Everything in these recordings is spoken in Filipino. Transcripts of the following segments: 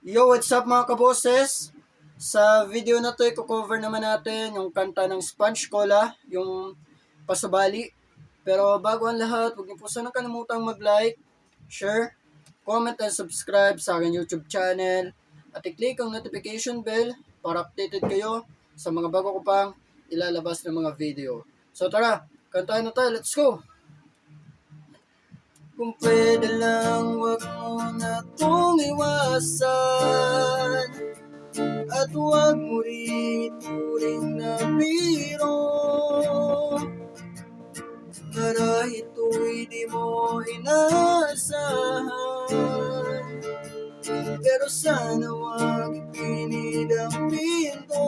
Yo, what's up mga kaboses? Sa video na to, i-cover naman natin yung kanta ng Sponge Cola, yung Pasabali. Pero bago ang lahat, huwag niyo po sana kalimutang mag-like, share, comment, and subscribe sa aking YouTube channel. At i-click ang notification bell para updated kayo sa mga bago ko pang ilalabas ng mga video. So tara, kantahin na tayo, let's go! Kung pwede lang, wag mo na kong iwasan. At huwag mo rin ituring na biro. Marahil ito'y di mo inaasahan. Pero sana huwag ipinid ang pinto.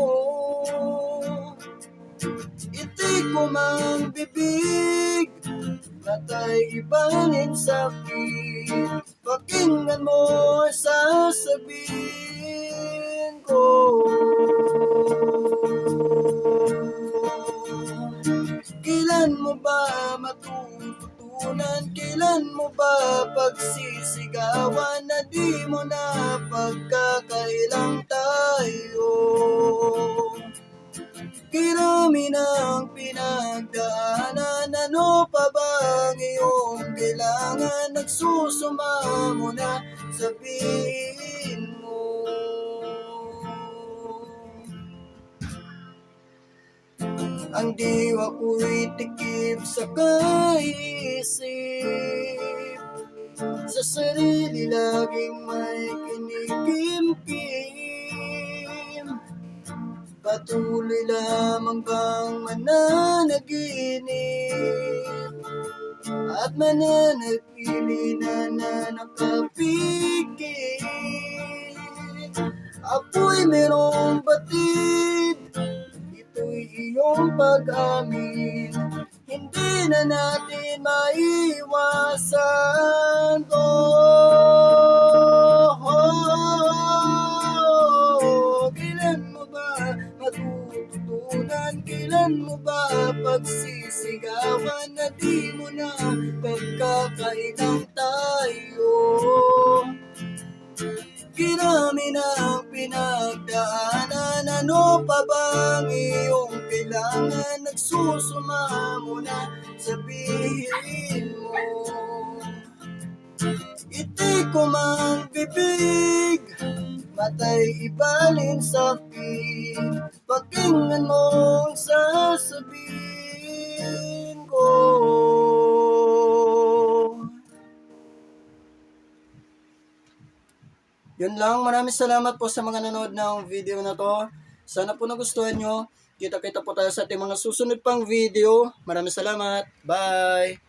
Itik mo mang bibig, matay ibanin sa'kin. Pakinggan mo ang sasabihin ko. Kailan mo ba matututunan? Kailan mo ba pagsisigawan na di mo na pagkakailang tayo? Kirami ng pinagdaanan, ano pa bang iyong kailangan? Nagsusuma mo na, sabihin mo. Ang diwa ko'y tikip sa kaisip, sa sarili laging may kinikimkim. Patuloy lamang bang mananaginip at mananatili na nakapikit? Ako'y merong batid, ito'y iyong pag-amin. Hindi na natin maiwasan to. Kailan mo ba matututunan? Kailan mo ba pagsisigawan na di mo na pagkakailang tayo? Kirami ng pinagdaanan, ano pa bang iyong kailangan? Nagsusuma mo na, sabihin mo. Itik ko mang bibig, matay ibalin sa'kin. Pakinggan mo ang sasabihin ko. Yun lang, maraming salamat po sa mga nanood ng video na to. Sana po nagustuhan nyo. Kita-kita po tayo sa ating mga susunod pang video. Maraming salamat. Bye!